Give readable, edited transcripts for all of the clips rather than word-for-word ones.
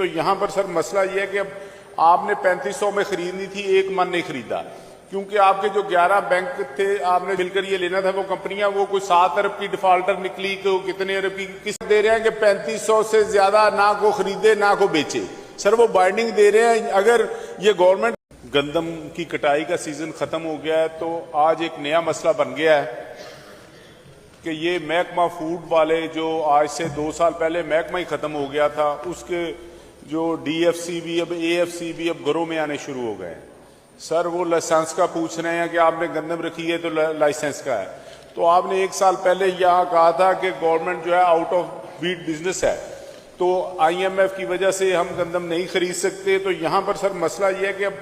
یہاں پر سر مسئلہ یہ ہے کہ اب آپ نے 3500 میں خریدنی تھی، 1 من نہیں خریدا، کیونکہ آپ کے جو 11 بینک تھے آپ نے مل کر یہ لینا تھا، وہ کمپنیاں وہ کوئی 7 ارب کی ڈیفالٹر نکلی، کہ کتنے ارب کی کس دے رہے ہیں کہ 3500 سے زیادہ نہ کو خریدے نہ کو بیچے. سر وہ بائنڈنگ دے رہے ہیں. اگر یہ گورنمنٹ گندم کی کٹائی کا سیزن ختم ہو گیا ہے تو آج ایک نیا مسئلہ بن گیا ہے کہ یہ محکمہ فوڈ والے جو آج سے 2 سال پہلے محکمہ ہی ختم ہو گیا تھا، اس کے جو ڈی ایف سی بھی اب اے ایف سی بھی اب گھروں میں آنے شروع ہو گئے ہیں. سر وہ لائسنس کا پوچھ رہے ہیں کہ آپ نے گندم رکھی ہے تو لائسنس کا ہے. تو آپ نے 1 سال پہلے یہاں کہا تھا کہ گورنمنٹ جو ہے آؤٹ آف ویٹ بزنس ہے، تو آئی ایم ایف کی وجہ سے ہم گندم نہیں خرید سکتے. تو یہاں پر سر مسئلہ یہ ہے کہ اب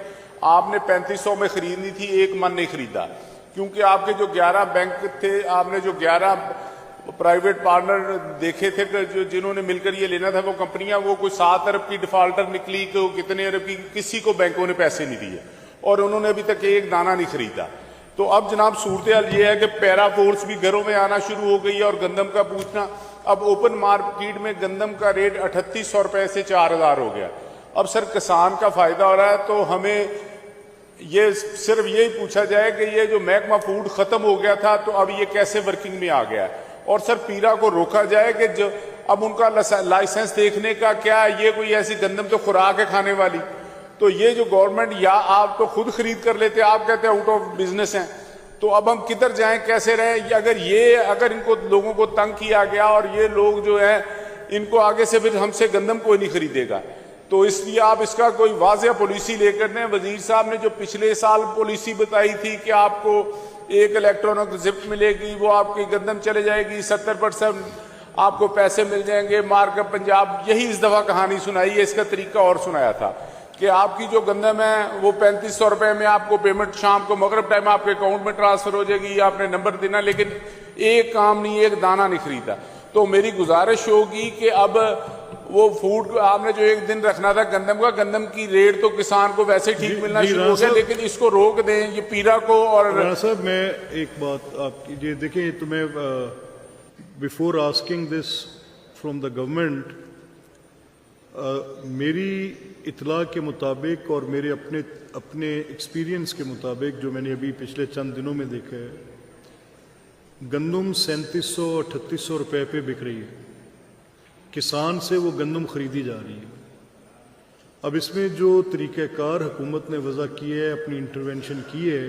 آپ نے 3500 میں خریدنی تھی، 1 من نہیں خریدا، کیونکہ آپ کے جو 11 بینک تھے آپ نے جو 11 پرائیویٹ پارٹنر دیکھے تھے کہ جنہوں نے مل کر یہ لینا تھا، وہ کمپنیاں وہ کوئی 7 ارب کی ڈیفالٹر نکلی، کہ کتنے ارب کی کسی کو بینکوں نے پیسے نہیں دیے اور انہوں نے ابھی تک 1 دانہ نہیں خریدا. تو اب جناب صورتحال یہ ہے کہ پیرا فورس بھی گھروں میں آنا شروع ہو گئی ہے اور گندم کا پوچھنا. اب اوپن مارکیٹ میں گندم کا ریٹ 3800 روپے سے 4000 ہو گیا. اب سر کسان کا فائدہ ہو رہا ہے، تو ہمیں یہ صرف یہی پوچھا جائے کہ یہ جو محکمہ فوڈ ختم ہو گیا تھا تو اب یہ کیسے ورکنگ میں آ گیا ہے، اور سر پیرا کو روکا جائے کہ جو اب ان کا لائسنس دیکھنے کا کیا، یہ کوئی ایسی گندم تو خوراک ہے کھانے والی. تو یہ جو گورنمنٹ، یا آپ تو خود خرید کر لیتے، آپ کہتے ہیں آؤٹ آف بزنس ہیں، تو اب ہم کدھر جائیں، کیسے رہیں؟ اگر ان کو لوگوں کو تنگ کیا گیا اور یہ لوگ جو ہیں ان کو آگے سے پھر ہم سے گندم کوئی نہیں خریدے گا. تو اس لیے آپ اس کا کوئی واضح پالیسی لے کر دیں. وزیر صاحب نے جو پچھلے سال پالیسی بتائی تھی کہ آپ کو ایک الیکٹرانک ریسپٹ ملے گی، وہ آپ کی گندم چلے جائے گی، 70% آپ کو پیسے مل جائیں گے، مارک اپ پنجاب، یہی اس دفعہ کہانی سنائی ہے. اس کا طریقہ اور سنایا تھا کہ آپ کی جو گندم ہے وہ 3500 روپے میں آپ کو پیمنٹ شام کو مغرب ٹائم آپ کے اکاؤنٹ میں ٹرانسفر ہو جائے گی، آپ نے نمبر دینا، لیکن ایک کام نہیں، ایک دانہ نہیں خریدا. تو میری گزارش ہوگی کہ اب وہ فوڈ آپ نے جو 1 دن رکھنا تھا گندم کا، گندم کی ریٹ تو کسان کو ویسے ٹھیک ملنا شروع ہو گیا، لیکن اس کو روک دیں یہ پیرا کو. اور رانا صاحب میں ایک بات آپ کی یہ دیکھیں، تمہیں before asking this from the government, میری اطلاع کے مطابق اور میرے اپنے ایکسپیرینس کے مطابق جو میں نے ابھی پچھلے چند دنوں میں دیکھا ہے، گندم 3700-3800 روپے پہ بک رہی ہے. کسان سے وہ گندم خریدی جا رہی ہے. اب اس میں جو طریقہ کار حکومت نے وضع کی ہے، اپنی انٹرونشن کی ہے،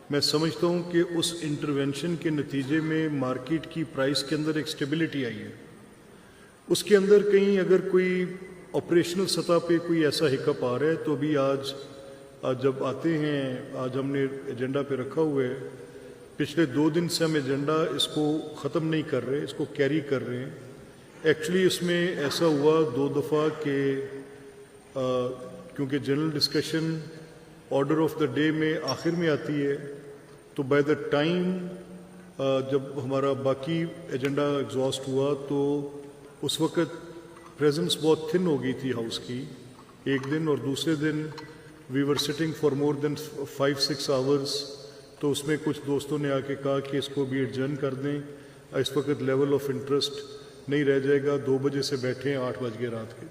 میں سمجھتا ہوں کہ اس انٹرونشن کے نتیجے میں مارکیٹ کی پرائس کے اندر ایک سٹیبلٹی آئی ہے. اس کے اندر کہیں اگر کوئی آپریشنل سطح پہ کوئی ایسا ہکپ آ رہا ہے تو ابھی آج جب آتے ہیں، آج ہم نے ایجنڈا پہ رکھا ہوا ہے، پچھلے 2 دن سے ہم ایجنڈا اس کو ختم نہیں کر رہے، اس کو کیری کر رہے ہیں. ایکچولی اس میں ایسا ہوا 2 دفعہ کہ کیونکہ general discussion order of the day میں آخر میں آتی ہے، تو بائی دا ٹائم جب ہمارا باقی ایجنڈا ایگزاسٹ ہوا تو اس وقت پریزنس بہت تھن ہو گئی تھی ہاؤس کی. ایک دن اور دوسرے دن we were sitting for more than 5-6 hours. تو اس میں کچھ دوستوں نے آ کے کہا کہ اس کو بھی ایڈجرن کر دیں، اس وقت لیول آف انٹرسٹ نہیں رہ جائے گا، 2 بجے سے بیٹھے ہیں 8 بج گئے رات کے.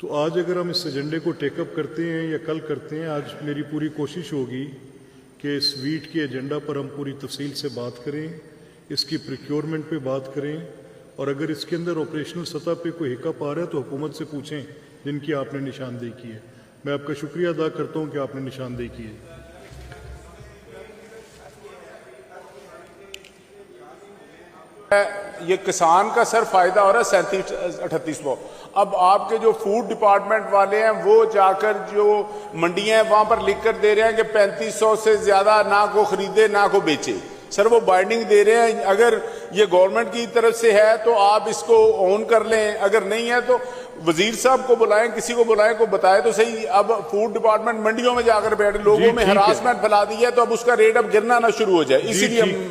تو آج اگر ہم اس ایجنڈے کو ٹیک اپ کرتے ہیں یا کل کرتے ہیں، آج میری پوری کوشش ہوگی کہ اس ویٹ کے ایجنڈا پر ہم پوری تفصیل سے بات کریں، اس کی پریکیورمنٹ پہ بات کریں، اور اگر اس کے اندر آپریشنل سطح پہ کوئی ہکپ آ رہا ہے تو حکومت سے پوچھیں جن کی آپ نے نشاندہی کی ہے. میں آپ کا شکریہ ادا کرتا ہوں کہ آپ نے نشاندہی کی ہے. یہ کسان کا سر فائدہ ہو رہا ہے 37-3800. اب آپ کے جو فوڈ ڈپارٹمنٹ والے ہیں وہ جا کر جو منڈیاں ہیں وہاں پر لکھ کر دے رہے ہیں کہ 3500 سے زیادہ نہ کو خریدے نہ کو بیچے. سر وہ بائنڈنگ دے رہے ہیں. اگر یہ گورنمنٹ کی طرف سے ہے تو آپ اس کو اون کر لیں، اگر نہیں ہے تو وزیر صاحب کو بلائیں، کسی کو بلائیں، کو بتائے تو صحیح. اب فوڈ ڈپارٹمنٹ منڈیوں میں جا کر بیٹھے، لوگوں میں ہراسمنٹ پھیلا دی ہے، تو اب اس کا ریٹ اب گرنا نہ شروع ہو جائے. اسی لیے ہم